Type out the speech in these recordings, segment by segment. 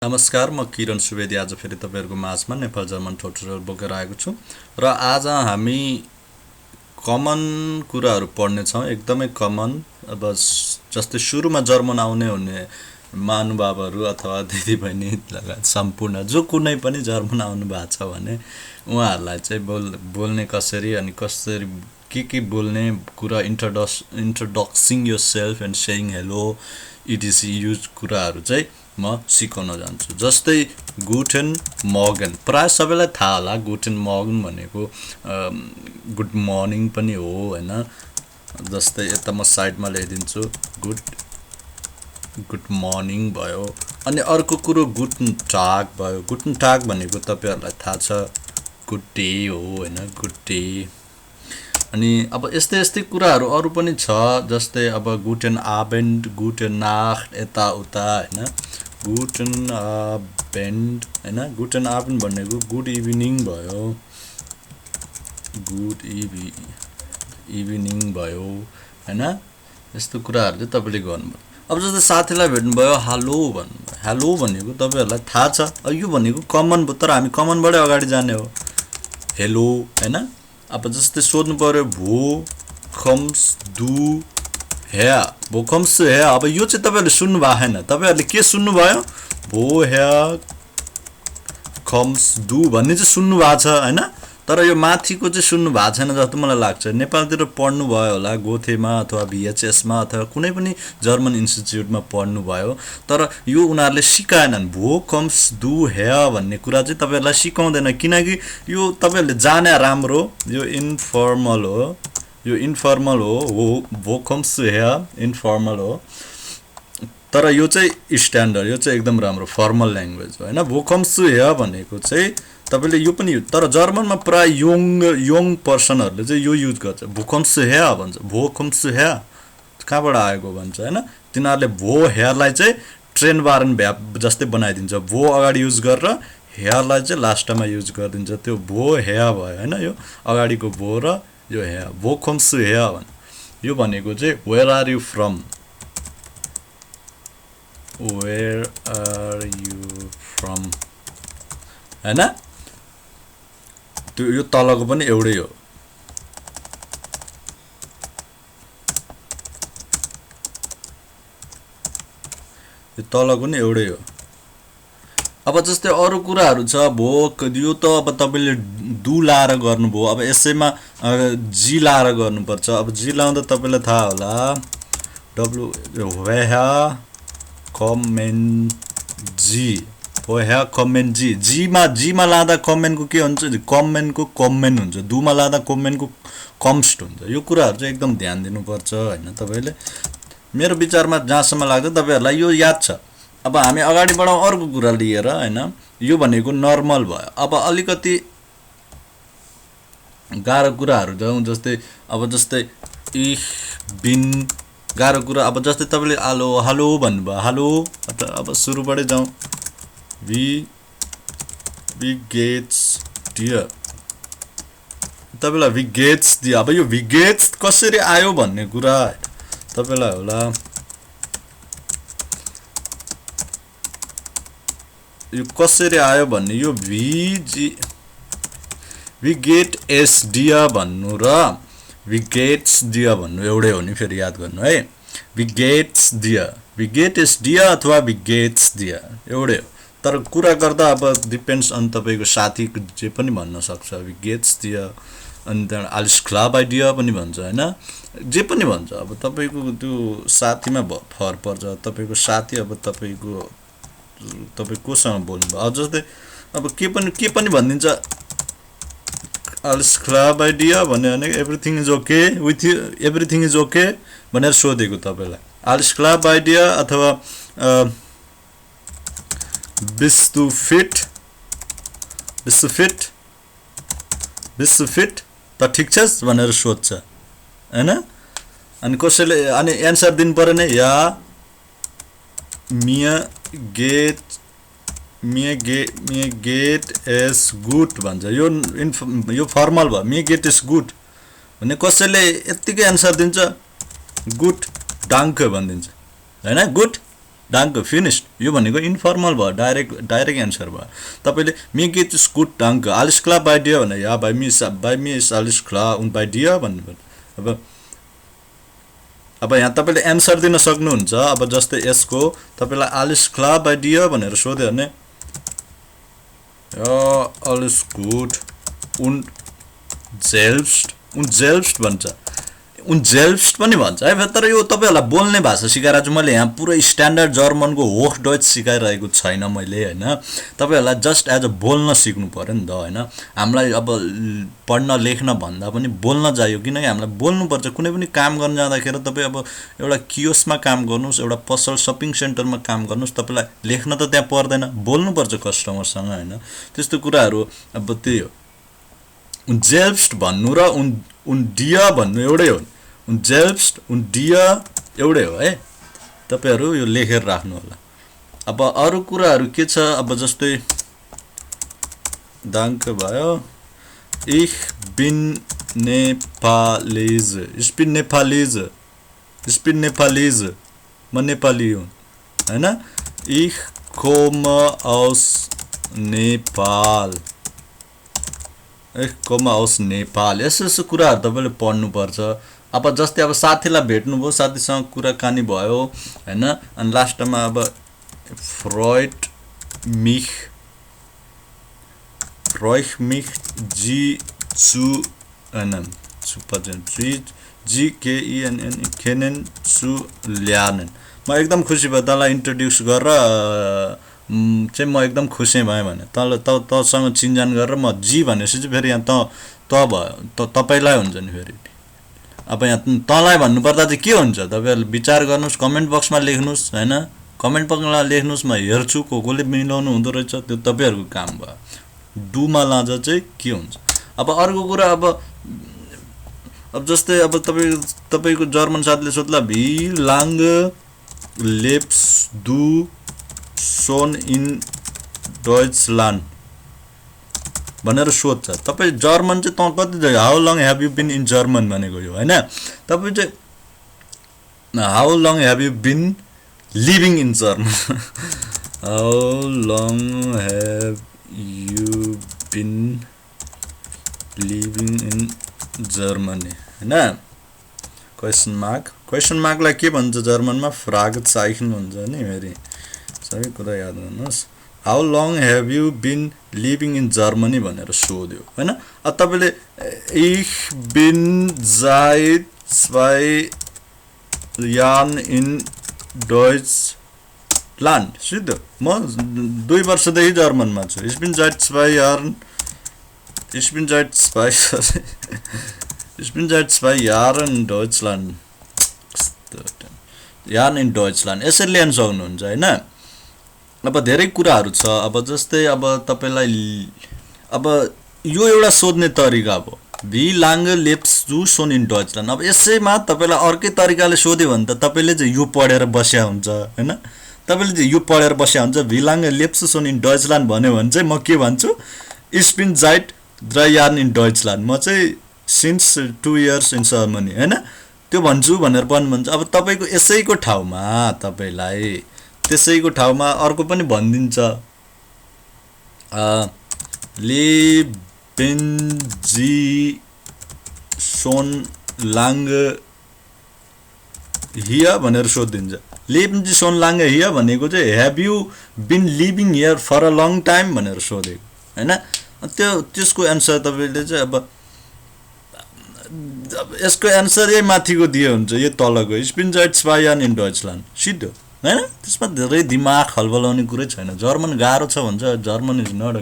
नमस्कार, म किरण सुवेदी आज फेरि तपाईँहरूको माझमा नेपाल जर्मन ट्युटोरियल बोकेर आएको छु र आज हामी कमन कुराहरू पढ्नेछौँ, एकदमै कमन। अब जस्तै सुरुमा जर्मन आउने हुने महानुभावहरू अथवा दिदीबहिनी लगायत सम्पूर्ण जो कुनै पनि जर्मन आउनु भएको छ भने उहाँहरूलाई चाहिँ बोल्ने कसरी अनि कसरी के बोल्ने कुरा introducing yourself and saying hello etc use कुराहरू चाहिँ म सिकाउन जान्छु। जस्तै गुटेन मर्गन, प्राय सबैलाई थाहा होला गुटेन मर्गन भनेको गुड मर्निङ पनि हो हैन। जस्तै यता म साइडमा लेखिदिन्छु गुड मर्निङ भयो। अनि अर्को कुरो गुटन टाग भयो। गुटन टाग भनेको तपाईहरुलाई थाहा छ गुड डे हो हैन, गुड डे। अनि अब यस्तै कुराहरू अरू पनि छ, जस्तै अब गुटेन आबेन्ड, गुटेन नाख्ट, यता उता हैन। गुटेन आबेन्ड हैन, गुटेन आबेन्ड भनेको गुड इभिनिङ भयो, गुड इभिनिङ भयो हैन। यस्तो कुराहरू चाहिँ तपाईले गर्नुभयो। अब जस्तै साथीलाई भेट्नुभयो, हेलो भन्नुभयो। हेलो भनेको तपाईहरुलाई थाहा छ यो भनेको कमन भयो, तर हामी कमनबाटै अगाडि जाने हो हेलो हैन। अब जस्तै सोध्नु पर्यो भो कम्स दु ह्या, भो कम्स ह्या। अब यो चाहिँ तपाईहरुले सुन्नु भएको छैन, तपाईहरुले के सुन्नु भयो भो ह्या कम्स दु भन्ने चाहिँ सुन्नु भएको छ हैन, तर यो माथिको चाहिँ सुन्नु भएको छैन जस्तो मलाई लाग्छ। नेपालतिर पढ्नु भयो होला गोथेमा अथवा VHS मा अथवा कुनै पनि जर्मन इन्स्टिट्युटमा पढ्नु भयो, तर यो उनीहरुले सिकाएनन्। भो कम्स दु ह्या भन्ने कुरा चाहिँ तपाईहरुलाई सिकाउँदैन, किनकि यो तपाईहरुले जाने राम्रो, यो इन्फर्मल हो, यो इन्फर्मल हो। भो कम्स ह्या इन्फर्मल हो, तर यो चाहिँ स्ट्यान्डर्ड, यो चाहिँ एकदम राम्रो फर्मल ल्याङ्ग्वेज हो हैन। भो कम्स ह्या भनेको चाहिँ तपाईले यो पनि तर जर्मनमा प्राय यङ पर्सनहरुले चाहिँ यो युज गर्छ, भो कम्स ह्या भन्छ। भो कम्स ह्या कहाँबाट आएको भन्छ हैन। तिनीहरुले भो ह्यालाई चाहिँ ट्रेन वारन भ्याब जस्तै बनाइदिन्छ, भो अगाडि युज गरेर ह्यालाई चाहिँ लास्टमा युज गरिदिन्छ, त्यो भो ह्या भयो हैन। यो अगाडिको भो र यो ह्या, भो कम्स ह्या भन्छ। यो भनेको चाहिँ where are you from, where are you from हैन। त्यो यो तलको पनि एउटै हो। यो तलको नि एउटै हो। अब जस्तै अरू कुराहरू छ, भो यो त अब तपाईले दु लाएर गर्नुभयो, अब यसैमा जी लाएर गर्नुपर्छ। अब जी लाउँदा तपाईलाई थाहा होला डब्लु वेहा कमेन जी, वेहा कमेन जी। जीमा लाँदा कमेनको के हुन्छ, कमेनको कमेन हुन्छ, दुमा लाँदा कमेनको कम्स्ट हुन्छ। यो कुराहरू चाहिँ एकदम ध्यान दिनुपर्छ हैन तपाईले। मेरो विचारमा जहाँसम्म लाग्छ तपाईहरुलाई यो याद छ। अब हामी अगाडि बढाउँ अर्को कुरा लिएर हैन। यो भनेको नर्मल भयो। अब अलिकति गाह्रो कुराहरू जाउँ, जस्तै अब जस्तै इख बिन गाह्रो कुरा। अब जस्तै तपाईले हेलो हेलो भन्नुभयो, हेलो। अब सुरुबाटै जाउँ, वी गेट्स डियर, तपाईलाई वी गेट्स दियो। अब यो वी गेट्स कसरी आयो भन्ने कुरा तपाईलाई होला, यो कसरी आयो भन्ने, यो वी गेट एस डियर भन्नु र वी गेट्स डियर भन्नु एउटै हो नि, फेरि याद गर्नु है। We gets dear, we get s dear अथवा वी गेट्स डियर एउटै हो, तर कुरा गर्दा अब डिपेन्ड्स अन तपाईको साथी जे पनि भन्न सक्छ वी गेट्स डियर। अनि त्यहाँ आलिस क्लब आइडिया पनि भन्छ हैन, जे पनि भन्छ। अब तपाईको त्यो साथीमा फरक पर्छ। तपाईको साथी अब तपाई कोसँग बोल्नुभयो, अब जस्तै अब के पनि भनिदिन्छ, आलिस क्लब आइडिया भन्यो भने everything is okay with you, everything is okay भनेर सोधेको तपाईलाई। आलिस क्लब आइडिया अथवा बिस्तु फिट त ठिक छस् भनेर सोध्छ हैन। अनि कसैले अनि एन्सर दिनु पर्यो नि, या मिया गेट एस गुड भन्छ। यो फर्मल भयो, मिया गेट एस गुड भने कसैले यतिकै एन्सर दिन्छ गुड डाङ्क भनिदिन्छ हैन, गुड डाङ्क फिनिस्ड यो भनेको इन्फर्मल भयो डाइरेक्ट एन्सर भयो तपाईँले मी गेट इज गुड डाङ्क आलिस क्ला बाई डियर भने या बाई मी इज आलिस क्ला उन बाई डियर भन्नु अब यहाँ तपाईँले एन्सर दिन सक्नुहुन्छ अब जस्तै यसको तपाईँलाई आलिस क्ला बाई डियर भनेर सोध्यो भने आलिस गुड उन जेल्फ्स्ट भन्छ उन जेल्फ्स्ट पनि भन्छ है तर यो तपाईँहरूलाई बोल्ने भाषा सिकाएर चाहिँ मैले यहाँ पुरै स्ट्यान्डर्ड जर्मनको होख डच सिकाइरहेको छैन मैले होइन तपाईँहरूलाई जस्ट एज अ बोल्न सिक्नु पऱ्यो नि त होइन हामीलाई अब पढ्न लेख्न भन्दा पनि बोल्न चाहियो किनकि हामीलाई बोल्नुपर्छ कुनै पनि काम गर्न जाँदाखेरि तपाईँ अब एउटा कियोस्कमा काम गर्नुहोस् एउटा पसल सपिङ सेन्टरमा काम गर्नुहोस् तपाईँलाई लेख्न त त्यहाँ पर्दैन बोल्नुपर्छ कस्टमरसँग होइन त्यस्तो कुराहरू अब त्यही हो उन जेल्फ्स्ट भन्नु र उन डिया भन्नु एउटै हो उन जेल्फ्स्ट उन डिया एउटै हो है तपाईँहरू यो लेखेर राख्नु होला अब अरू कुराहरू के छ अब जस्तै दाङ्क भयो Ich bin Nepalese. Ich bin Nepalese. Ich bin Nepalese. म नेपाली हुँ हैन Ich komme aus Nepal. Ich komme aus Nepal. यसो कुराहरु तपाईले पढ्नु पर्छ अब जस्तै अब साथीलाई भेट्नुभयो साथीसँग कुराकानी भयो हैन अनि लास्टमा अब freut mich zu lernen म एकदम खुसी भए तँलाई इन्ट्रोड्युस गरेर चाहिँ म एकदम खुसी भएँ भने तसँग चिनजान गरेर म जी भनेपछि चाहिँ फेरि यहाँ त भयो तपाईलाई हुन्छ नि फेरि अब यहाँ तँलाई भन्नुपर्दा चाहिँ के हुन्छ तपाईहरुले विचार गर्नुस् कमेन्ट बक्समा लेख्नुस् हैन कमेन्ट बक्समा लेख्नुस् म हेर्छु कोले मिलाउनु हुँदो रहेछ त्यो तपाईहरुको काम भयो डुमा लाजा चाहिँ के हुन्छ अब अर्को कुरा अब जस्तै अब तपाईको जर्मन साथीले सोध्ला भी लाङ लेब्स दु सोन इन डॉइचल्यान्ड भनेर सोध्छ तपाई जर्मन चाहिँ त कति जग्गा how long have you been in German भनेको यो हैन तपाई चाहिँ how long have you been living in German how long have you been living in Germany हैन क्वेशन मार्क लाई के भन्छ जर्मनमा फ्रागचाइखन भन्छ नि फेरि सबै कुरा याद गर्नुस् how long have you been living in Germany भनेर सोध्यो हैन अब तपाईले ich bin seit 2 Jahren in Deutschland सिधो म 2 वर्षदेखि जर्मनमा छु Ich bin seit 2 Jahren in Deutschland Jahren in Deutschland यसरी ल्याउन सक्नुहुन्छ हैन अब धेरै कुराहरु छ अब जस्तै अब तपाईलाई अब यो एउटा सोध्ने तरिका भयो भी लाङ लेप्स जु सोन इन डॉइचल्यान्ड अब यसैमा तपाईलाई अर्कै तरिकाले सोध्यो भने त तपाईले चाहिँ यो पढेर बस्या हुन्छ हैन तपाईले चाहिँ यो पढेर बस्या हुन्छ भी लाङ लेप्स सोन इन डॉइचल्यान्ड भन्यो भने चाहिँ म के भन्छु Ich bin seit 3 Jahren in Deutschland म चाहिँ since 2 years in Germany हैन त्यो भन्छु भनेर भन्छ अब तपाईको यसैको ठाउँमा तपाईलाई त्यसैको ठाउँमा अर्को पनि भनिदिन्छ Leben Sie schon lange here भनेर सोधिन्छ Leben Sie schon lange here भनेको चाहिँ have you been living here for a long time भनेर सोधेको हैन त्यसको आन्सर तपाईले चाहिँ अब यसको आन्सर यही माथिको दिए हुन्छ यो तलको Ich bin seit 2 Jahren in Deutschland सिधो हैन त्यसमा धेरै दिमाग खलबलाउने कुरै छैन जर्मन गाह्रो छ भन्छ जर्मन इज नट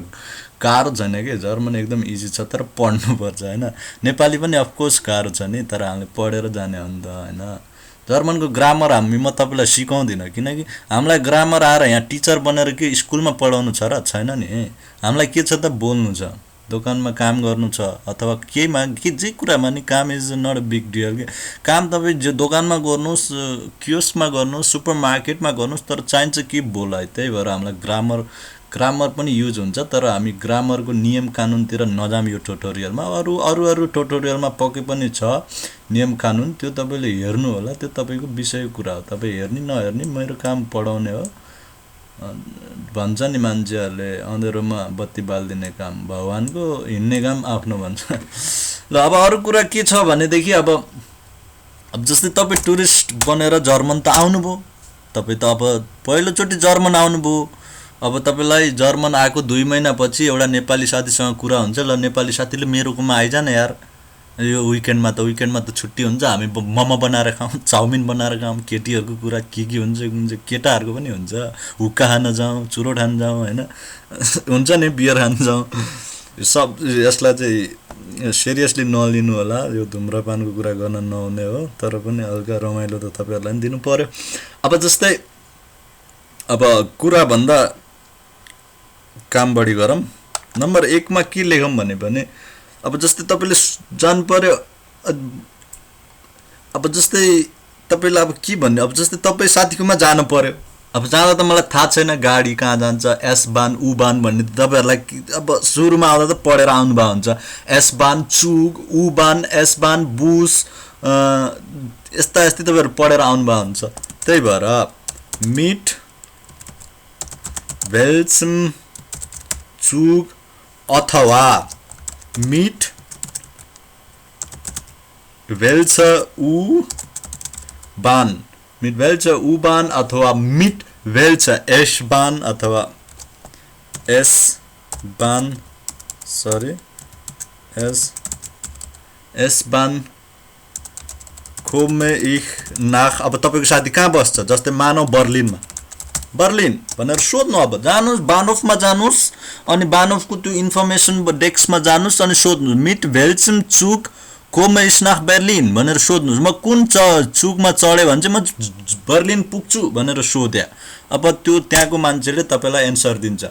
गाह्रो छैन के जर्मन एकदम इजी छ तर पढ्नु पर्छ हैन नेपाली पनि अफ कोर्स गाह्रो छ नि तर हामीले पढेर जाने हो नि त हैन जर्मनको ग्रामर म तपाईलाई सिकाउँदिन किनकि हामीलाई ग्रामर आएर यहाँ टिचर बनेर के स्कुलमा पढाउनु छ र छैन नि हामीलाई के छ त बोल्नु छ दोकानमा काम गर्नु छ अथवा केहीमा के जे कुरामा नि काम is not a big deal के काम तपाईँ जो दोकानमा गर्नुहोस् कियोस्कमा गर्नुहोस् सुपरमार्केटमा गर्नुहोस् तर चाहिन्छ के बोलाइ त्यही भएर हामीलाई ग्रामर पनि युज हुन्छ तर हामी ग्रामरको नियम कानुनतिर नजाम यो ट्युटोरियलमा अरू ट्युटोरियलमा पक्कै पनि छ नियम कानुन त्यो तपाईँले हेर्नु होला त्यो तपाईँको विषयको कुरा हो तपाईँ हेर्ने नहेर्ने मेरो काम पढाउने हो भन्छ नि मान्छेहरूले अँधेरोमा बत्ती बालिदिने काम भगवानको हिँड्ने काम आफ्नो भन्छ ल अब अरू कुरा के छ भनेदेखि अब जस्तै तपाईँ टुरिस्ट बनेर जर्मन त आउनुभयो तपाईँ त अब पहिलोचोटि जर्मन आउनुभयो अब तपाईँलाई जर्मन आएको 2 महिनापछि एउटा नेपाली साथीसँग कुरा हुन्छ ल नेपाली साथीले मेरोकोमा आइज न यार यो विकेन्डमा त छुट्टी हुन्छ हामी मोमो बनाएर खाऊँ चाउमिन बनाएर खाऊँ केटीहरूको कुरा के हुन्छ केटाहरूको पनि हुन्छ हुक्का खान जाउँ चुरोट खान जाउँ होइन हुन्छ नि बियर खान जाउँ सब यसलाई चाहिँ सिरियसली नलिनु होला यो धुम्रपानको कुरा गर्न नहुने हो तर पनि हल्का रमाइलो त तपाईँहरूलाई पनि दिनु पर्यो अब जस्तै अब कुरा भन्दा काम बढी गरौँ नम्बर 1 मा के लेखौँ भने अब जस्तै तपाईले जान पर्यो अब जस्तै तपाईलाई अब के भन्ने अब जस्तै तपाई साथीकोमा जानु पर्यो अब जाँदा त मलाई थाहा छैन गाडी कहाँ जान्छ एस बान उ बान भन्ने तपाईहरुलाई अब सुरुमा आउँदा त पढेर आउनु भएको हुन्छ एस बान चुग उ बान एस बान बुस यस्ता तपाईहरु पढेर आउनु भएको हुन्छ त्यही भएर मिट वेल्सम चुग अथवा मिट वेल्च उ बान मिट वेल्च उ बान अथवा मिट वेल्च एस बान अथवा एस बान सरी एस बान खोमे इख नाख अब तपाईको साथी कहाँ बस्छ जस्तै मानव बर्लिनमा बर्लिन भनेर सोध्नु अब जानुस् बानोफमा जानुस् अनि बानोफको त्यो इन्फर्मेसन डेस्कमा जानुस् अनि सोध्नु मिट वेल्चम चुक कोमे स्नाख बर्लिन भनेर सोध्नुस् म कुन चुकमा चढे भने चाहिँ म बर्लिन पुग्छु भनेर सोध्या अब त्यो त्यहाँको मान्छेले तपाईलाई एन्सर दिन्छ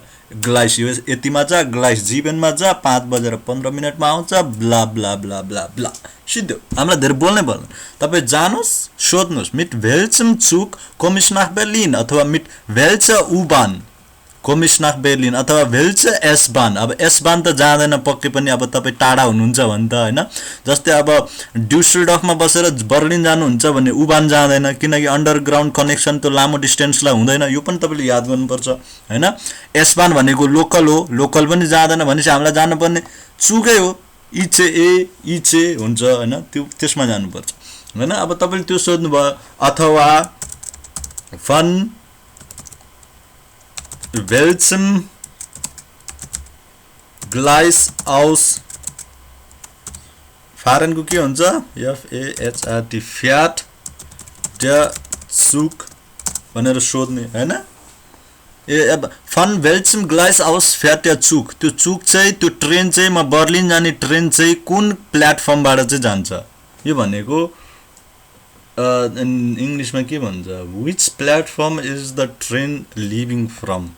ग्लाइस यतिमा जा ग्लाइस जीवनमा जा 5:15 मा आउँछ blah blah blah blah blah सिधो हामीलाई धेरै बोल्नै पर्दैन तपाई जानुस् सोध्नुस् मिट वेल्चम चुक कोमिस्नाख बर्लिन अथवा मिट वेल्च उबान कोमिस्नाख बर्लिन अथवा वेल्च एस बान अब एस बान त जाँदैन पक्कै पनि अब तपाई टाढा हुनुहुन्छ भने त हैन जस्तै अब ड्युसलडर्फमा बसेर बर्लिन जानुहुन्छ भने उबान जाँदैन किनकि अन्डरग्राउन्ड कनेक्सन त लामो डिस्टेन्सलाई हुँदैन यो पनि तपाईले याद गर्नुपर्छ हैन एस बान भनेको लोकल हो लोकल पनि जाँदैन भनेपछि हामीलाई जानुपर्ने चुकै हो इचे हुन्छ हैन त्यो त्यसमा जानुपर्छ हैन अब तपाईले त्यो सोध्नु भयो अथवा फन वेल्चम ग्लाइस आउस फारेनको के हुन्छ FAHRT फ्याट ड सुक भनेर सोध्ने हैन अब फन वेल्चम ग्लाइस आउस फ्याट या चुक त्यो चुक चाहिँ त्यो ट्रेन चाहिँ म बर्लिन जाने ट्रेन चाहिँ कुन प्लेटफर्मबाट चाहिँ जान्छ यो भनेको इंग्लिशमा के भन्छ which platform is the train leaving from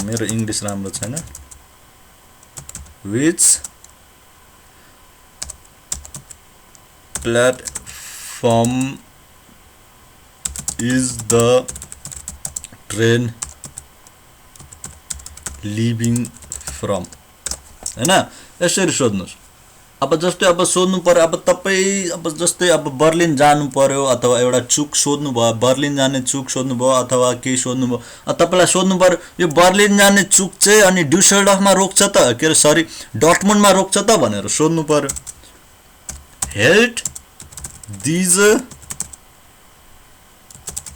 मेरो इंग्लिश राम्रो छैन which platform is the train leaving from हैन यसरी सोध्नुस् अब जस्तै अब सोध्नु पर्यो अब तपाई अब जस्तै अब बर्लिन जानु पर्यो अथवा एउटा चुक सोध्नु भयो बर्लिन जाने चुक सोध्नु भयो अथवा के सोध्नु भयो तपाईलाई सोध्नु पर्यो यो बर्लिन जाने चुक चाहिँ अनि ड्युसलडर्फमा रोक्छ त के सरी डर्टमुन्डमा रोक्छ त भनेर सोध्नु पर्यो हेल्ट दिज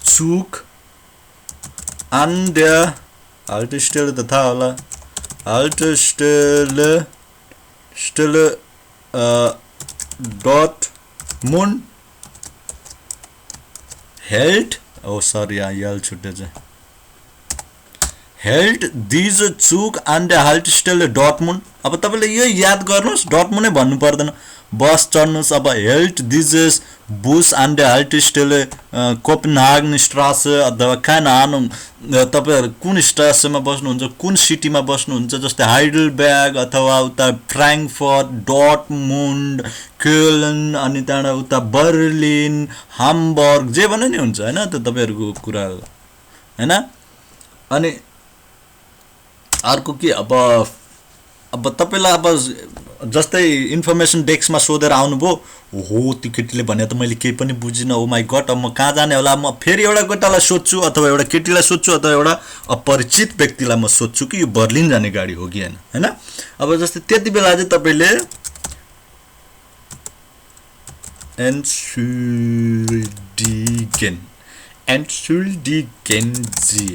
चुक अन द हाल्टस्टेल त थाहा होला हाल्टस्टेल Dortmund hält L छुट्टेछ hält diese Zug an der Haltestelle Dortmund अब तपाईले यो याद गर्नुस् डर्टमुन्ड नै भन्नु पर्दैन बस चढ्नुस् अब hält dieses बुस एन्ड द हाल्टस्टेले कोपेनहागन स्ट्रासे अथवा keine Ahnung तपाईहरु कुन स्ट्रासेमा बस्नुहुन्छ कुन सिटीमा बस्नुहुन्छ जस्तै हाइडलबर्ग अथवा उता फ्र्याङ्कफर्ट डर्टमुन्ड क्योलन अनि त्यहाँबाट उता बर्लिन हाम्बर्ग जे भने नि हुन्छ हैन त तपाईहरुको कुरा हैन अनि अर्को के अब तपाईलाई अब जस्तै इन्फर्मेसन डेस्कमा सोधेर आउनुभयो हो त्यो केटीले भने त मैले केही पनि बुझिन ओ माई गॉड अब म कहाँ जाने होला म फेरि एउटा केटालाई सोध्छु अथवा एउटा केटीलाई सोध्छु अथवा एउटा अपरिचित व्यक्तिलाई म सोध्छु कि यो बर्लिन जाने गाडी हो कि हैन अब जस्तै त्यति बेला चाहिँ तपाईले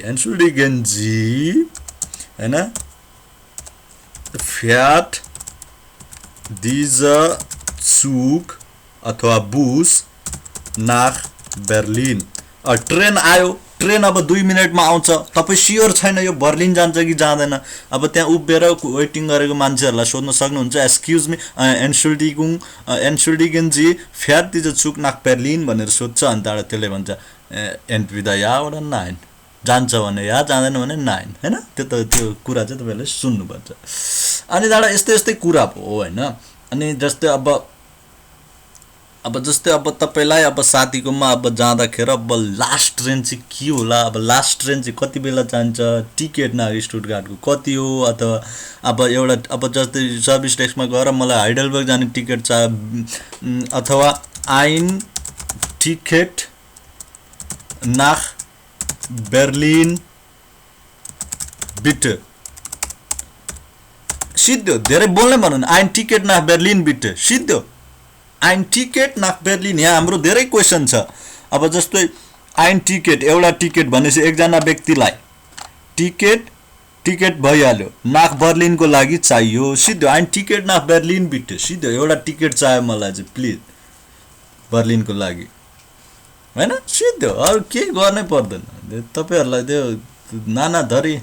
Entschuldigen Sie हैन fährt dieser Zug अथवा Bus nach Berlin ट्रेन आयो ट्रेन अब 2 मिनेटमा आउँछ तपाई स्योर छैन यो बर्लिन जान्छ कि जाँदैन अब त्यहाँ उभिएर वेटिङ गरेको मान्छेहरुलाई सोध्न सक्नुहुन्छ excuse me Entschuldigen Sie fährt dieser Zug nach Berlin भनेर सोध्छ अनि त्यहाँबाट त्यसले भन्छ entweder ja oder nein जान्छ भने या जाँदैन भने नाइन हैन त्यो कुरा चाहिँ तपाईले सुन्नुपर्छ अनि दाडा यस्तै कुरा हो हैन अनि जस्तै अब जस्तै अब तपाईलाई अब साथीकोमा अब जाँदाखेरि अब लास्ट ट्रेन चाहिँ के होला अब लास्ट ट्रेन चाहिँ कति बेला जान्छ टिकट नाग स्टुटगार्टको कति हो अथवा अब एउटा अब जस्तै सर्भिस डेस्कमा गएर मलाई हाइडलबर्ग जाने टिकट छ अथवा आइन टिकट नाग Berlin bitte सिद्धो धेरै बोल्नै भन्नु ein Ticket nach Berlin bitte सिद्धो ein Ticket nach Berlin यहाँ हाम्रो धेरै क्वेशन छ अब जस्तै ein Ticket एउटा टिकट भनेपछि एकजना व्यक्तिलाई टिकट भइहाल्यो nach Berlin को लागि चाहियो सिद्धो ein Ticket nach Berlin bitte सिद्धो एउटा टिकट चाहियो मलाई चाहिँ प्लिज बर्लिन को लागि हैन सिद्धो अरु के गर्नै पर्दैन तपाईहरुलाई त्यो नाना धरी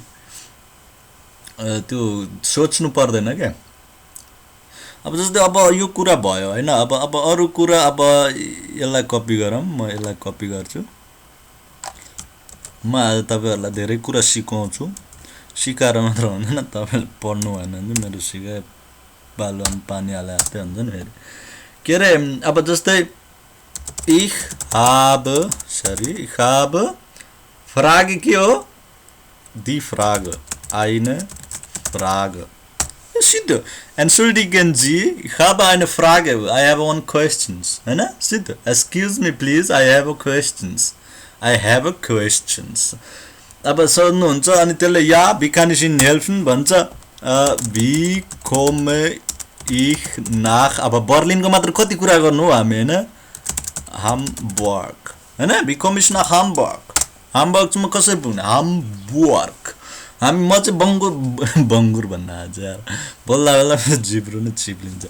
त्यो सोच्नु पर्दैन के अब जस्तै अब यो कुरा भयो हैन अब अरु कुरा अब यसलाई कपी गरौँ म यसलाई कपी गर्छु म आज तपाईहरुलाई धेरै कुरा सिकाउँछु सिकाएर मात्र हुँदैन तपाईले पढ्नु भएन भने मेरो सिकाए बालुवामा पानी हाले जस्तै हुन्छ नि फेरि के रे अब जस्तै Ich habe Frage के हो die Frage eine Frage Sidho Entschuldigen Sie ich habe eine Frage I have one questions हैन सिद्धो excuse me please I have a questions अब सोध्नु हुन्छ अनि त्यसले या wie kann ich Ihnen helfen भन्छ wie komme ich nach अब बर्लिनको मात्र कति कुरा गर्नु हो हामी हैन Hamburg हैन wie komme ich nach Hamburg Hamburg चाहिँ म कसरी पुग्ने Hamburg हामी म चाहिँ बंगुर भन्न आज बोल्दा बेला जिब्रो न चिप्लिन्छ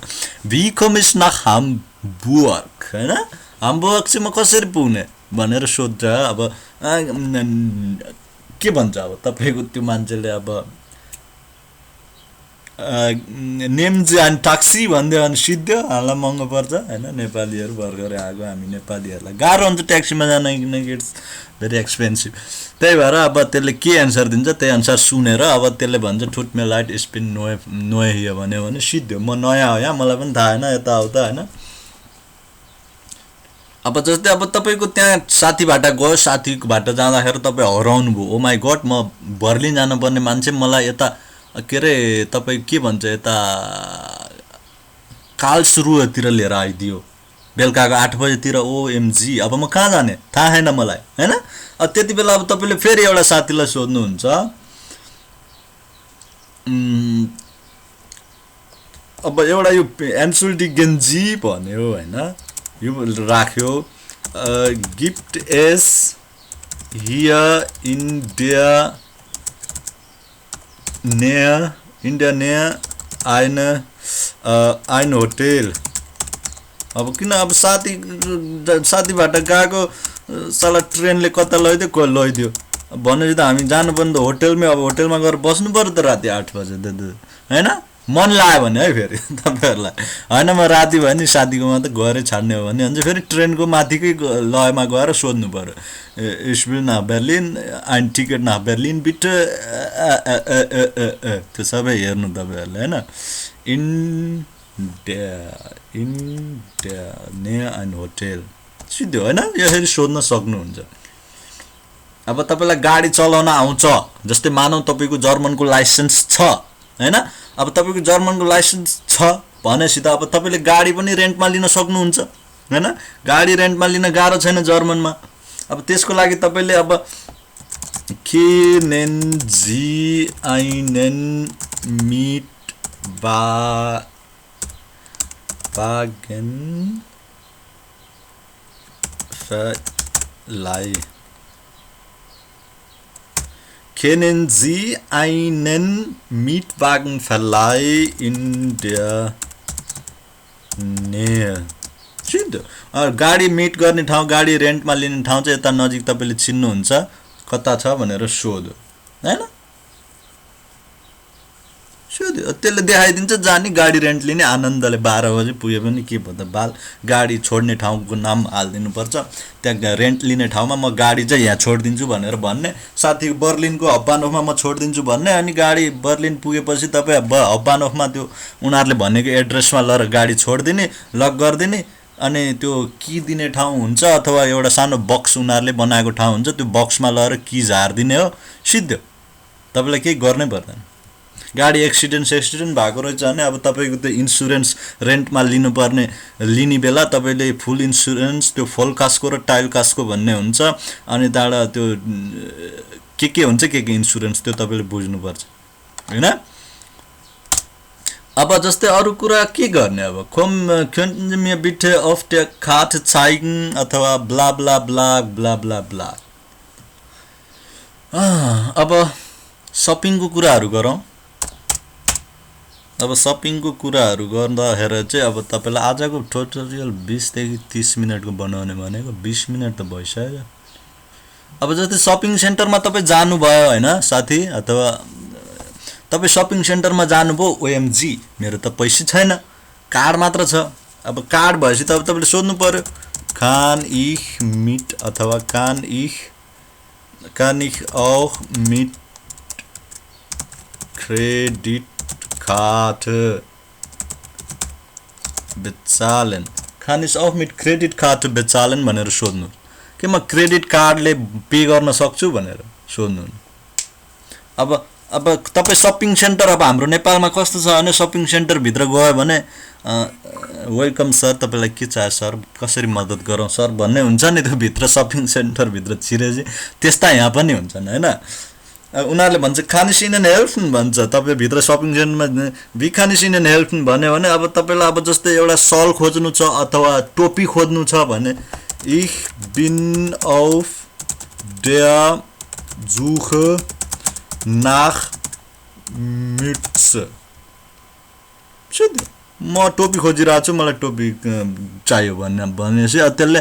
wie komme ich nach Hamburg हैन Hamburg चाहिँ म कसरी पुग्ने भनेर सोध्छ अब के भन्छ अब तपाईको त्यो मान्छेले अब नेम चाहिँ ट्याक्सी भन्दै अनि सिद्धो हामीलाई महँगो पर्छ हैन नेपालीहरु भर्खरै आएको हामी नेपालीहरुलाई गाह्रो हुन्छ ट्याक्सीमा जान किन इट्स भेरी एक्सपेन्सिभ त्यही भएर अब त्यसले के आन्सर दिन्छ त्यही अनुसार सुनेर अब त्यसले भन्छ टुट मे लाइट स्पिन नोए हियो भने सिद्धो म नयाँ हो यहाँ मलाई पनि थाहा हैन यता आउँदा हैन अब जस्तै अब तपाईको त्यहाँ साथीबाट गयो साथीबाट जाँदाखेरि तपाई हराउनु भयो ओ माई गॉड म बर्लिन जानु पर्ने मान्छे मलाई यता के रे तपाई के भन्छ यता कार्लसरुहेतिर लिएर आइदियो बेलुकाको 8 बजेतिर ओएमजी अब म कहाँ जाने थाहा छैन मलाई हैन अब त्यति बेला अब तपाईले फेरि एउटा साथीलाई सोध्नु हुन्छ अब एउटा यो Entschuldigen Sie भन्यो हैन यो राख्यो gift S here in der näher ein hotel अब किन अब साथीबाट गएको साला ट्रेनले कता लैदियो भनेपछि त हामी जानु पर्ने होटलमै अब होटलमा गएर बस्नु पर्यो त राति 8 बजे हैन मन लाग्यो भने है फेरि तपाईँहरूलाई होइन म राति भयो नि साथीकोमा त गएरै छाड्ने हो भने चाहिँ फेरि ट्रेनको माथिकै लयमा गएर सोध्नु पऱ्यो Ich will nach Berlin ein Ticket nach Berlin bitte त्यो सबै हेर्नु तपाईँहरूले होइन इन near ein Hotel सिधै होइन यसरी सोध्न सक्नुहुन्छ अब तपाईँलाई गाडी चलाउन आउँछ जस्तै मानौँ तपाईँको जर्मनको लाइसेन्स छ हैन अब तपाईको जर्मनको लाइसेन्स छ भनेपछि त अब तपाईले गाडी पनि रेन्टमा लिन सक्नुहुन्छ हैन गाडी रेन्टमा लिन गाह्रो छैन जर्मनमा अब त्यसको लागि तपाईले अब kennen Sie einen Mietwagenverleih Kennen Sie einen Mietwagenverleih in der Nähe? गाडी मिट गर्ने ठाउँ गाडी रेन्टमा लिने ठाउँ चाहिँ यता नजिक तपाईले चिन्नुहुन्छ कता छ भनेर सोध्यो हैन सोध्यो त्यसले देखाइदिन्छ जानी गाडी रेन्ट लिने आनन्दले 12 बजे पुगे पनि के भन्दा बाल गाडी छोड्ने ठाउँको नाम हाल्दिनु पर्छ त्यहाँ रेन्ट लिने ठाउँमा म गाडी चाहिँ यहाँ छोड्दिन्छु भनेर भन्ने साथी बर्लिनको हब्बानोफमा म छोड्दिन्छु भन्ने अनि गाडी बर्लिन पुगेपछि तपाई हब्बानोफमा त्यो उनीहरुले भनेको एड्रेसमा लएर गाडी छोड्दिने लक गर्दिने अनि त्यो की दिने ठाउँ हुन्छ अथवा एउटा सानो बक्स उनीहरुले बनाएको ठाउँ हुन्छ त्यो बक्समा लएर की झार्दिने हो सिधै तपाईलाई केही गर्नै पर्दैन गाडी एक्सिडेन्ट भएको रहेछ भने अब तपाईको त्यो इन्स्योरेन्स रेन्टमा लिनुपर्ने लिने बेला तपाईले फुल इन्स्योरेन्स त्यो फुल कास्को र टाइल कास्को भन्ने हुन्छ अनि दाडा त्यो के हुन्छ के इन्स्योरेन्स त्यो तपाईले बुझ्नु पर्छ हैन अब जस्तै अरु कुरा के गर्ने अब können mir bitte auf der Karte zeigen अथवा blah blah blah blah blah blah अब शपिङको कुराहरु गरौँ अब शपिङको कुराहरु गर्दाखेरि चाहिँ अब तपाईलाई आजको ट्युटोरियल 20 देखि 30 मिनेटको बनाउने भनेको 20 मिनेट त भइसक्यो अब जस्तै शपिङ सेन्टरमा तपाई जानु भयो हैन साथी अथवा तपाई शपिङ सेन्टरमा जानुभयो ओएमजी मेरो त पैसा छैन कार्ड मात्र छ अब कार्ड भएपछि त तपाईले सोध्नु पर्यो kann ich mit अथवा kann ich auch mit Kreditkarte bezahlen kann ich auch mit Kreditkarte bezahlen भनेर सोध्नु के म क्रेडिट कार्डले पे गर्न सक्छु भनेर सोध्नु अब तपाई शपिङ सेन्टर अब हाम्रो नेपालमा कस्तो छ भने शपिङ सेन्टर भित्र गयो भने वेलकम सर तपाईलाई के चाहियो सर कसरी मद्दत गरौं सर भन्ने हुन्छ नि त्यो भित्र शपिङ सेन्टर भित्र छिरेजी त्यस्ता यहाँ पनि हुन्छन् हैन उनीहरुले भन्छ खानिसिन हेल्पन भन्छ तपाई भित्र शपिङ सेन्टरमा भिखानिसिन हेल्पन भन्यो भने अब तपाईलाई अब जस्तै एउटा सल खोज्नु छ अथवा टोपी खोज्नु छ भने ich bin auf der Suche nach Mütze म टोपी खोजिरहेको छु मलाई टोपी चाहियो भनेपछि त्यसले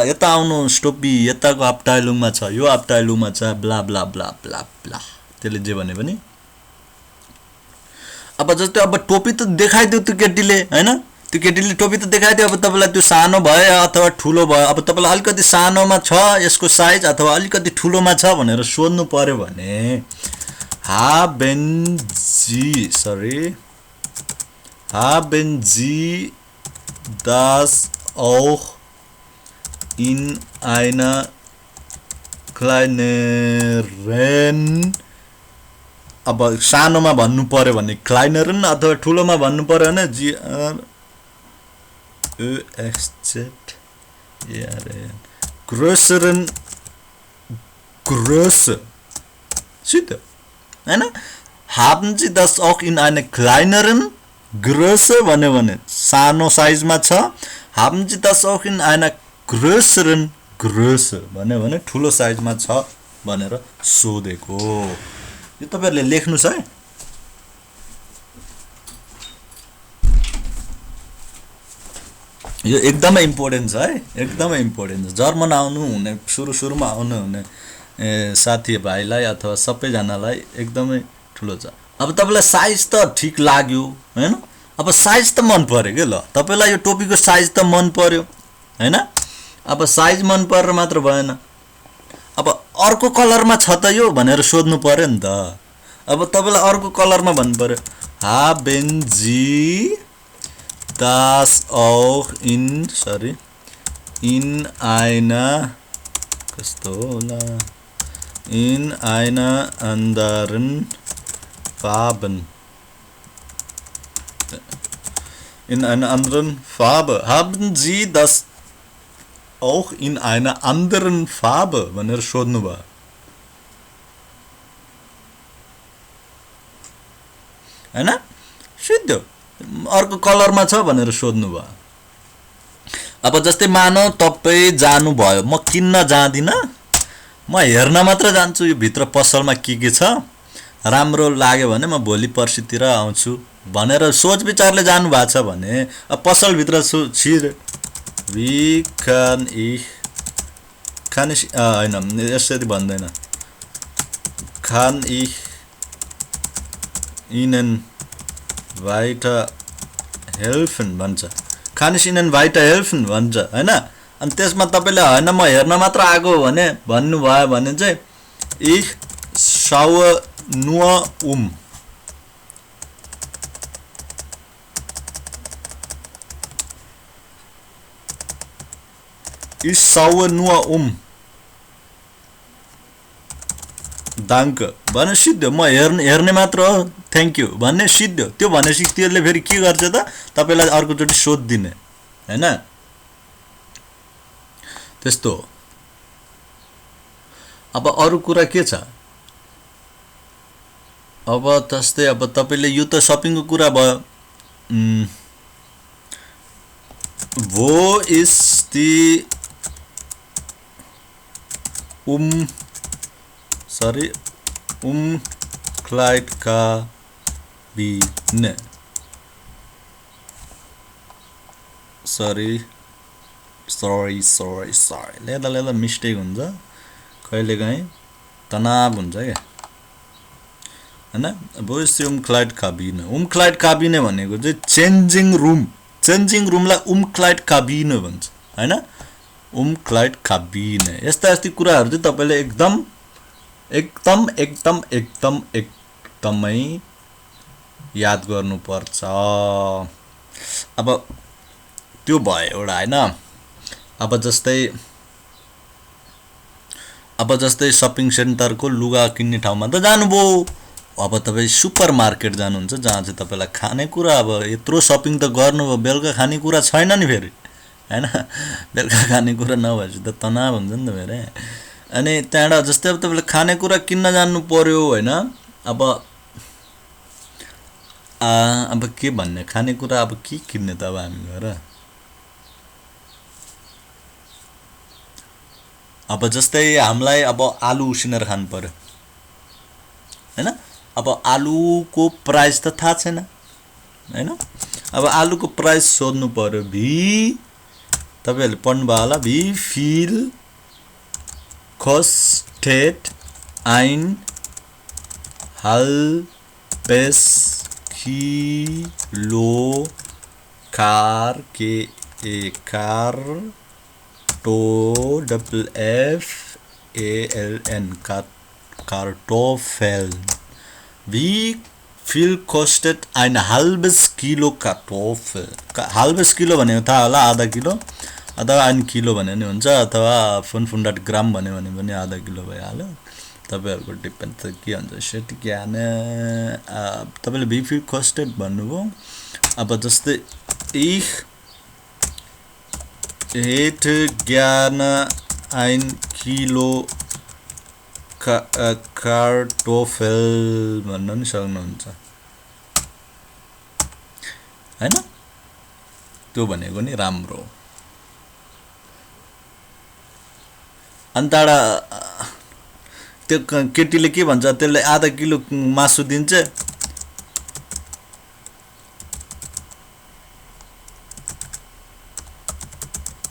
यता आउनुस् टोपी यताको आपटाइलुङमा छ यो आपटाइलुङमा छ blah blah blah blah blah त्यसले जे भने पनि अब जस्तै अब टोपी त देखाइदियो त्यो केटीले हैन त्यो केटीले टोपी त देखाइदियो अब तपाईलाई त्यो सानो भयो अथवा ठुलो भयो अब तपाईलाई अलिकति सानोमा छ यसको साइज अथवा अलिकति ठुलोमा छ भनेर सोध्नु पर्यो भने Haben Sie das auch in einer kleineren अब सानोमा भन्नु पर्यो भने क्लाइनरन अथवा ठुलोमा भन्नु पर्यो भने größeren Größe sitte हैन haben Sie das auch in einer kleineren Größe भन्यो भने सानो साइजमा छ haben Sie das auch in einer größeren Größe भन्यो भने ठुलो साइजमा छ भनेर सोधेको यो तपाईहरुले लेख्नुस् है यो एकदमै इम्पोर्टेन्ट छ है एकदमै इम्पोर्टेन्ट छ जर्मन आउनु हुने सुरुमा आउनु हुने साथी भाइलाई अथवा सबैजनालाई एकदमै ठुलो छ अब तपाईलाई साइज त ठिक लाग्यो हैन अब साइज त मन पर्यो के ल तपाईलाई यो टोपीको साइज त मन पर्यो हैन अब साइज मन परेर मात्र भएन अब अर्को कलरमा छ त यो भनेर सोध्नु पर्यो नि त अब तपाईलाई अर्को कलरमा भन्नु पर्यो haben Sie das auch in einer कस्तो होला in einer anderen Farben in einer anderen Farbe haben Sie das auch in einer anderen Farbe भनेर सोध्नु भयो हैन सिधो अर्को कलरमा छ भनेर सोध्नु भयो अब जस्तै मानौ तपाई जानु भयो म किन्न जादिन म हेर्न मात्र जान्छु यो भित्र पसलमा के छ राम्रो लाग्यो भने म भोलि पर्सितिर आउँछु भनेर सोच विचारले जानु भएको छ भने अब पसल भित्र छिर wie kann ich हैन यसरी भन्दैन kann ich Ihnen weiterhelfen भन्छ kann ich Ihnen weiterhelfen भन्छ हैन अनि त्यसमा तपाईले हैन म हेर्न मात्र आएको भने भन्नु भयो भने चाहिँ ich schaue nur ich schaue nur Danke भने सिद्धो म हेर्ने मात्र हो थ्यांक यू भन्ने सिद्धो त्यो भनेपछि त्यसले फेरि के गर्छ त तपाईलाई अर्को चोटी सोध दिने हैन त्यस्तो अब अरु कुरा के छ अब जस्तै अब तपाईले यो त शपिङको कुरा भयो wo ist die Umkleidkabine sorry लेदा मिस्टेक हुन्छ कहिलेकाहीँ तनाव हुन्छ के हैन वो ist die Umkleidkabine भनेको चाहिँ चेन्जिङ रुमलाई Umkleidkabine भन्छ हैन Umkleidkabine यस्ता कुराहरु चाहिँ तपाईले एकदमै याद गर्नु पर्छ अब त्यो भयो एउटा हैन अब जस्तै शपिङ सेन्टरको लुगा किन्ने ठाउँमा त जानुभयो अब तपाई सुपरमार्केट जानुहुन्छ जहाँ चाहिँ तपाईलाई खानेकुरा अब यत्रो शपिङ त गर्नुभयो बेलुका खानेकुरा छैन नि फेरि हैन बेलुका खानेकुरा नभएपछि त तनाव हुन्छ नि त फेरि अनि त्यहाँबाट जस्तै अब तपाईले खानेकुरा किन्न जान्नु पर्यो हैन अब के भन्ने खानेकुरा अब के किन्ने त अब हामी गएर अब जस्तै हामीलाई अब आलु उसिनेर खानु पर्यो हैन अब आलुको प्राइस त थाहा छैन हैन अब आलुको प्राइस सोध्नु पर्यो तपाईहरुले पढ्नु भयो होला wie viel kostet ein halbes Kilo Kartoffeln wie viel kostet ein halbes Kilo Kartoffel halbes Kilo भनेको थाहा होला आधा किलो अथवा 1 किलो भने नि हुन्छ अथवा 100 ग्राम भन्यो भने पनि आधा किलो भइहाल्यो तपाईहरुको डिपेन्ड त के हुन्छ सेट ज्ञान तपाईले wie viel kostet भन्नुभयो अब जस्तै ich hätte gerne 1 Kilo Kartoffel भन्न नि सक्नुहुन्छ हैन त्यो भनेको नि राम्रो अन्ताडा त्यो केटीले के भन्छ त्यसले आधा किलो मासु दिन्छ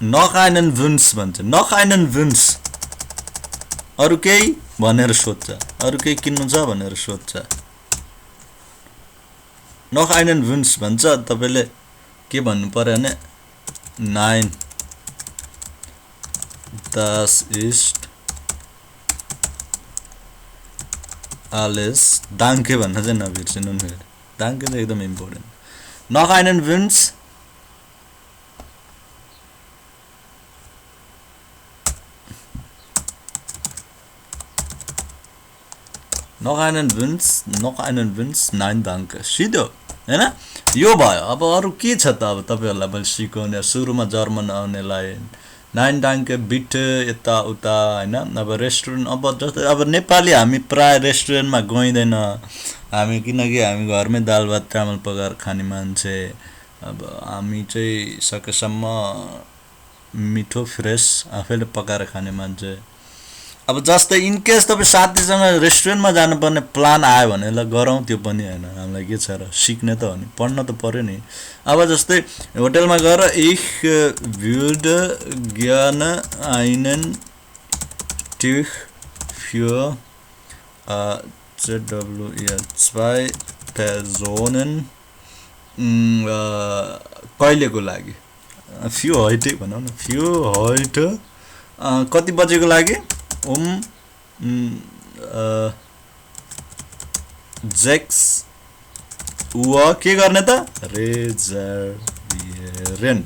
noch einen Wunsch भन्छ noch einen Wunsch अरु केही भनेर सोध्छ अरु केही किन्नु छ भनेर सोध्छ noch einen Wunsch भन्छ तपाईले के भन्नु पर्यो भने 9 das ist alles danke भन्न चाहिँ नबिर्सिनु नि danke चाहिँ एकदम important noch einen Wunsch noch einen Wunsch nein danke सिधो हैन यो भयो अब अरु के छ त अब तपाईहरुलाई मैले सिकाउने सुरुमा जर्मन आउनेलाई नाइन डाङ्के बिटे यता उता हैन अब रेस्टुरेन्ट अब जस्तै अब नेपाली हामी प्राय रेस्टुरेन्टमा गइदैन हामी किनकि हामी घरमै दाल भात चामल पकाएर खाने मान्छे अब हामी चाहिँ सकेसम्म मिठो फ्रेश आफैले पकाएर खाने मान्छे अब जस्तै इन केस तपाई साथीसँग रेस्टुरेन्टमा जानुपर्ने प्लान आयो भने ल गरौँ त्यो पनि हैन हामीलाई के छ र सिक्ने त हो नि पढ्न त पर्यो नि अब जस्तै होटलमा गएर ich würde gerne einen Tisch für zwei Personen कहिलेको लागि few heute भनौं न few heute कति बजेको लागि 6 Uhr के गर्ने त reservieren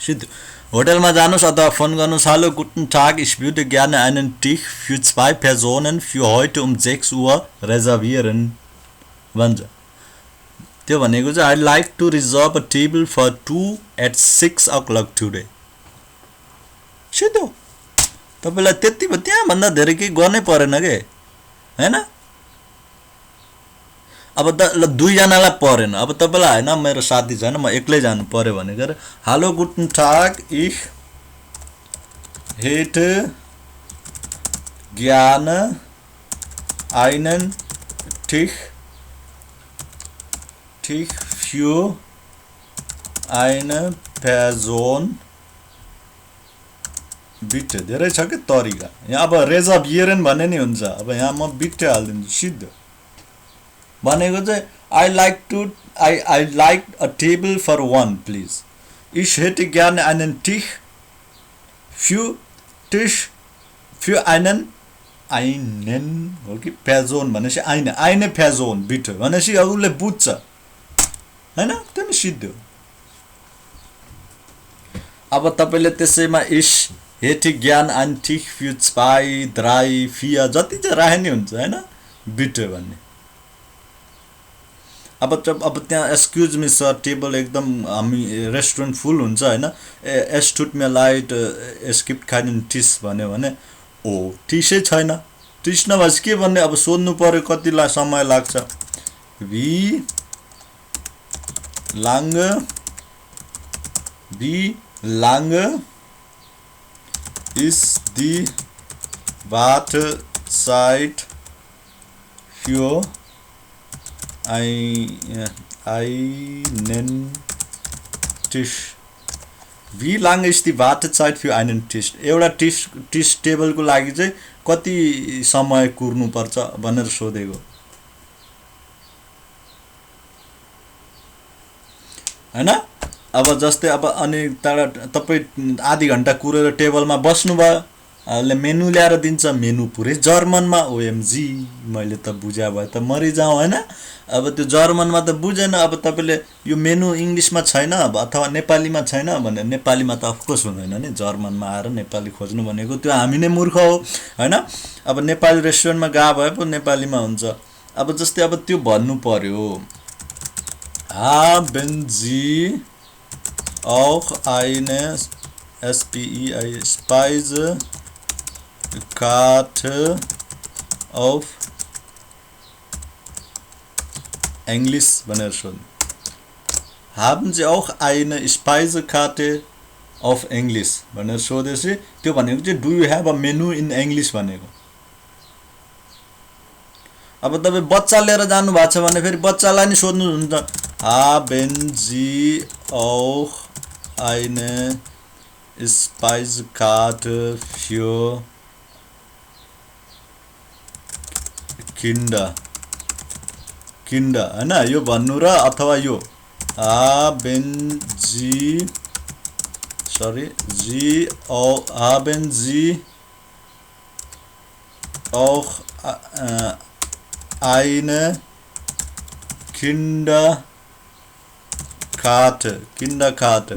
सिधो होटलमा जानुस् अथवा फोन गर्नुस् hallo guten Tag ich würde gerne einen Tisch für zwei Personen für heute 6 Uhr reservieren भन्छ त्यो भनेको चाहिँ I like to reserve a table for 2 at 6 o'clock today सिधो तपाईलाई त्यति त्यहाँ भन्दा धेरै के गर्नै परेन के हैन अब त ल दुई जनालाई परेन अब तपाईलाई हैन मेरो साथी छैन म एक्लै जानु पर्यो भने गरे hallo guten Tag ich hätte gerne einen Tisch für eine Person बिटे धेरै छ के तरिका यहाँ अब रेजर्भियरन भन्ने नि हुन्छ अब यहाँ म बिटे हाल्दिन्छु सिधो भनेको चाहिँ I like a table for one please ich hätte gerne einen Tisch für einen हो कि Person भनेपछि eine Person बिटे भनेपछि उसले बुझ्छ हैन त्यो नि सिधो अब तपाईले त्यसैमा ich hätte gern einen Tisch für 2, 3, 4 जति चाहिँ राखे नि हुन्छ हैन बिटे भन्ने अब त्यहाँ एक्सक्युज मी सर टेबल एकदम हामी रेस्टुरेन्ट फुल हुन्छ हैन es tut mir leid es gibt keinen Tisch भन्यो भने ओ टिसै छैन टिस नभएपछि के भन्ने अब सोध्नु पर्यो कति समय लाग्छ wie lange ist die Wartezeit für einen Tisch? Wie lange ist die Wartezeit für einen Tisch? एउटा टिस टेबलको लागि चाहिँ कति समय कुर्नु पर्छ भनेर सोधेको हैन अब जस्तै अब अनि तपाई आधी घण्टा कुरेर टेबलमा बस्नु भयो ले मेनु ल्याएर दिन्छ मेनु पुरै जर्मनमा ओएमजी मैले त बुझ्या भए त मरि जाऊ हैन अब त्यो जर्मनमा त बुझेन अब तपाईले यो मेनु इंग्लिशमा छैन अथवा नेपालीमा छैन भने नेपालीमा त अफकोर्स हुँदैन नि जर्मनमा आएर नेपाली खोज्नु भनेको त्यो हामी नै मूर्ख हो हैन अब नेपाली रेस्टुरेन्टमा गए भए पो नेपालीमा हुन्छ अब जस्तै अब त्यो भन्नु पर्यो haben Sie auch eine Speisekarte auf Englisch भनेर सोध्नु haben Sie auch eine Speisekarte auf English भनेर सोधेपछि त्यो भनेको चाहिँ do you have a menu in English भनेको अब तपाई बच्चा लिएर जानु भएको छ भने फेरि बच्चालाई नि सोध्नु हुन्छ haben Sie auch eine Speisekarte für Kinder किन्ड हैन यो भन्नु र अथवा यो haben Sie sorry Sie auch haben Sie auch eine Kinderkarte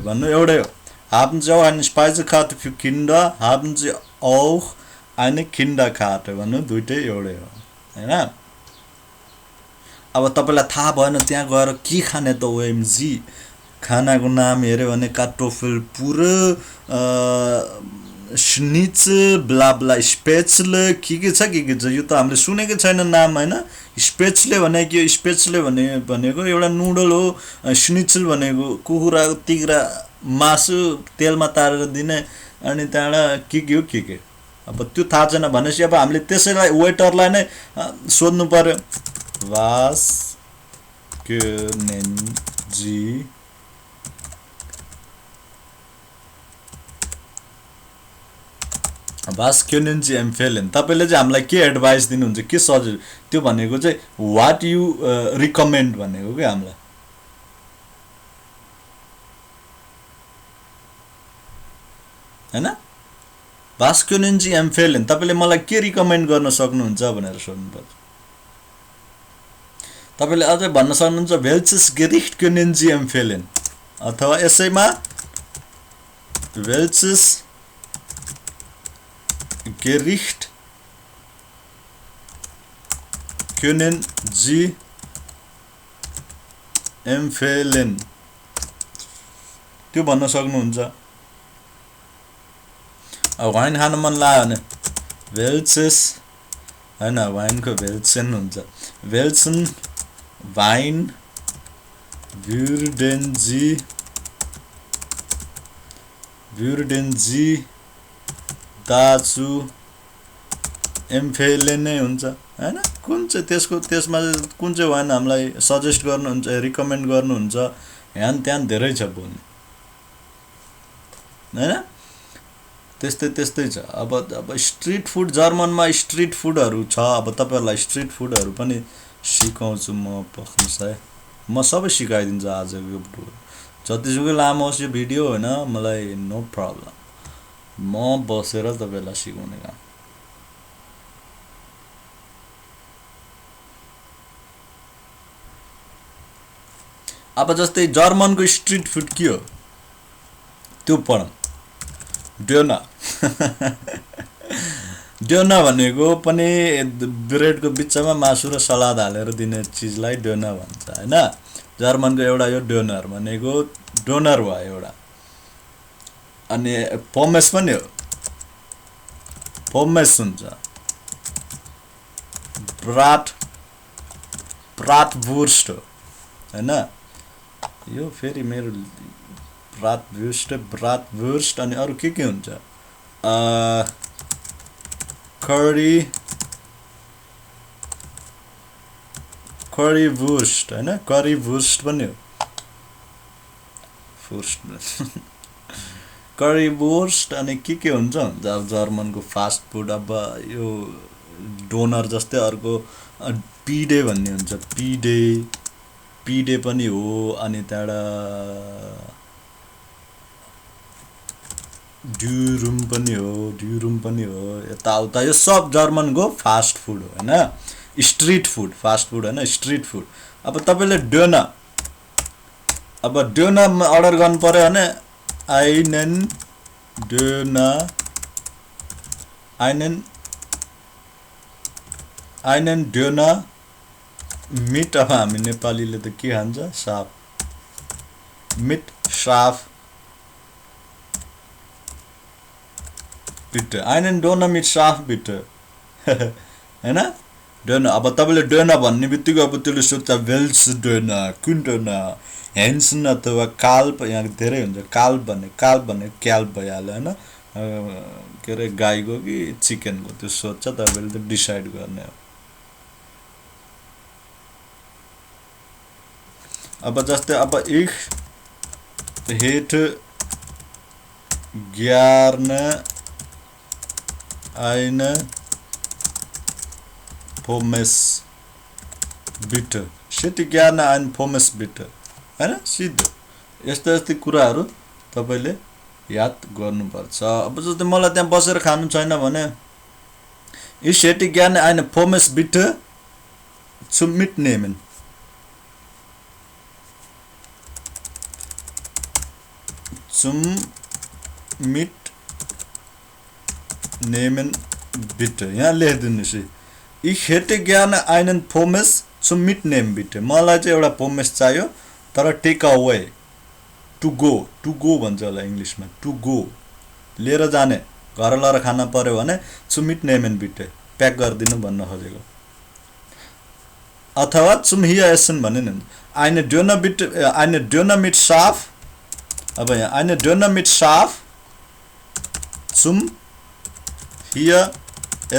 भन्नु एउटै हो haben Sie auch eine Speisekarte für Kinder haben Sie auch eine Kinderkarte भन्नु दुईटै एउटै हो हैन अब तपाईलाई थाहा भएन त्यहाँ गएर के खाने त ओएमजी खानाको नाम हेर्यो भने कार्टोफल पुरो स्निट्जल ब्ला ब्ला स्पेचल के छ यो त हामीले सुनेकै छैन नाम हैन स्पेचले भनेको स्पेचले भनेको एउटा नुडल हो स्निट्जल भनेको कुखुराको तिग्रा मासु तेलमा तारेर दिने अनि त्यहाँबाट के अब त्यो थाहा छैन भनेपछि अब हामीले त्यसैलाई वेटरलाई नै सोध्नु पर्यो Was können Sie empfehlen तपाईले चाहिँ हामीलाई के एडभाइस दिनुहुन्छ के सजेस्ट त्यो भनेको चाहिँ व्हाट यु रिकमेन्ड भनेको के हामीलाई हैन Was können Sie empfehlen तपाईले मलाई के रिकमेन्ड गर्न सक्नुहुन्छ भनेर सोध्नुपर्छ तपाईले अझै भन्न सक्नुहुन्छ welches Gericht können Sie empfehlen अथवा यसैमा welches Gericht können Sie empfehlen त्यो भन्न सक्नुहुन्छ अब वाइन खान मन लाग्यो भने welches हैन वाइनको welchen हुन्छ welchen Wein würden Sie dazu empfehlen नै हुन्छ हैन कुन चाहिँ त्यसमा कुन चाहिँ वाइन हामीलाई सजेस्ट गर्नुहुन्छ रिकमेन्ड गर्नुहुन्छ ह्यान त्यान धेरै छ बोल्ने हैन त्यस्तै छ अब स्ट्रीट फुड जर्मनमा स्ट्रीट फुडहरु छ अब तपाईहरुलाई स्ट्रीट फुडहरु पनि सिकाउँछु म पक्कै म सबै सिकाइदिन्छु आजको जतिसुकै लामो होस् यो भिडियो हैन मलाई नो प्रब्लम म बसेर तपाईलाई सिकाउने काम अब जस्तै जर्मनको स्ट्रीट फुड के हो त्यो पढौं डोना भनेको पनि ब्रेडको बिचमा मासु र सलाद हालेर दिने चीजलाई डोना भन्छ हैन जर्मनको एउटा यो डोनर भनेको डोनर भयो एउटा अनि पोमेस पनि हो पोमेस हुन्छ ब्राटवुर्स्ट हैन यो फेरि मेरो ब्राटवुर्स्ट अनि अरु के हुन्छ currywurst हैन currywurst पनि हो फुर्स्ट currywurst अनि के हुन्छ अब जर्मनको फास्ट फुड अब यो डोनर जस्तै अर्को पीडे भन्ने हुन्छ पीडे पनि हो अनि त्यहाँबाट ड्युरुम पनि हो यताउता यो सब जर्मनको फास्ट फुड हो हैन स्ट्रीट फुड फास्ट फुड हैन स्ट्रीट फुड अब तपाईले डोना अर्डर गर्नु पर्यो भने einen Döner mit अब हामी नेपालीले त के खान्छ साफ mit scharf bitte einen Döner mit scharf bitte हैन डोना अब तपाईले डोना भन्ने बित्तिकै अब त्यसले सोध्छ वेल्स डोना कुन डोना हेन्सन अथवा काल्प यहाँ धेरै हुन्छ काल्प भन्ने क्याल्प भइहाल्यो हैन के रे गाईको कि चिकनको त्यो सोध्छ तपाईले त डिसाइड गर्ने हो अब जस्तै अब ich hätte gerne eine Pommes bitte set ज्ञान एन्ड फोमेस बिट हैन सिद्ध यस्ता यस्तै कुराहरू तपाईले याद गर्नुपर्छ। अब जस्तै मलाई त्यहाँ बसेर खानु छैन भने इ सेट ज्ञान एन्ड फोमेस बिट zum mitnehmen zum mitnehmen bitte यहाँ लेखिदिनुस् ich hätte gerne einen Pommes zum mitnehmen bitte मलाई चाहिँ एउटा पोमेस चाहियो तर टेक अवे टु गो भन्छ होला इंग्लिशमा टु गो लिएर जाने घर लएर खान पर्यो भने zum mitnehmen bitte प्याक गरिदिनु भन्न खोजेको अथवा zum hier essen भने नि eine Döner mit Schaf अब यहाँ eine Döner mit Schaf zum hier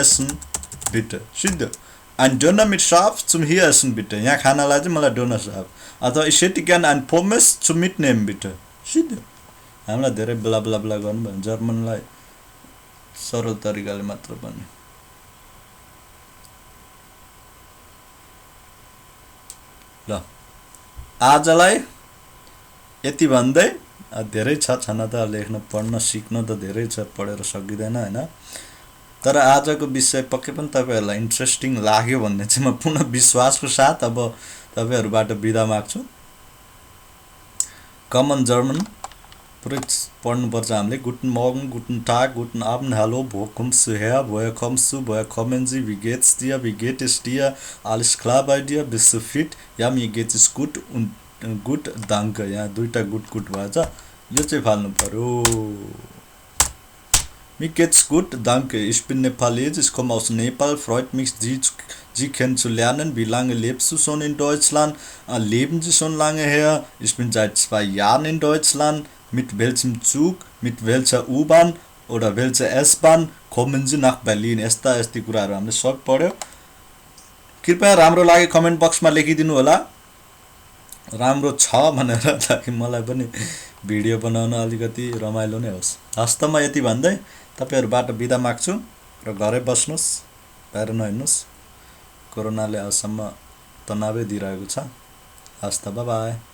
essen bitte सिद्ध ein Döner mit Schaf zum hier essen bitte यहाँ खानालाई चाहिँ मलाई डोनर साफ अथवा ich hätte gerne ein Pommes zum mitnehmen bitte सिद्ध हामीलाई धेरै ब्ला ब्ला ब्ला गर्नु भने जर्मनलाई सरल तरिकाले मात्र भन्ने ल आजलाई यति भन्दै धेरै छ छन त लेख्न पढ्न सिक्न त धेरै छ पढेर सकिदैन हैन तर आजको विषय पक्कै पनि तपाईहरुलाई इन्ट्रेस्टिङ लाग्यो भन्ने चाहिँ म पूर्ण विश्वासको साथ अब तपाईहरुबाट बिदा माग्छु कमन जर्मन पुरै पढ्नु पर्छ हामीले गुटन Morgan गुटन टाग गुटन आबend hallo wo kommst du her woher kommst du woher kommen sie wie geht's dir wie geht es dir alles klar bei dir bist du fit ja mir geht es gut und gut danke यहाँ दुईटा गुट भएछ यो चाहिँ फाल्नु पर्यो mir geht's gut danke ich bin Nepalese ich komme aus Nepal freut mich Sie kennenzulernen wie lange lebst du schon in Deutschland leben Sie schon lange her ich bin seit 2 Jahren in Deutschland mit welchem Zug mit welcher U-Bahn oder welcher S-Bahn kommen Sie nach Berlin यस्ता यस्ती कुराहरु हामीले सब पढ्यो कृपया राम्रो लागे comment बक्समा लेखिदिनु होला राम्रो छ भनेर ताकि मलाई पनि भिडियो बनाउन अलिकति रमाइलो नै होस् हस्तमा यति भन्दै तपाईहरुबाट बिदा माग्छु र घरै बस्नुस् बाहिर नहिड्नुस् कोरोनाले अझसम्म तनावै दिइरहेको छ हस्त बाइ बाइ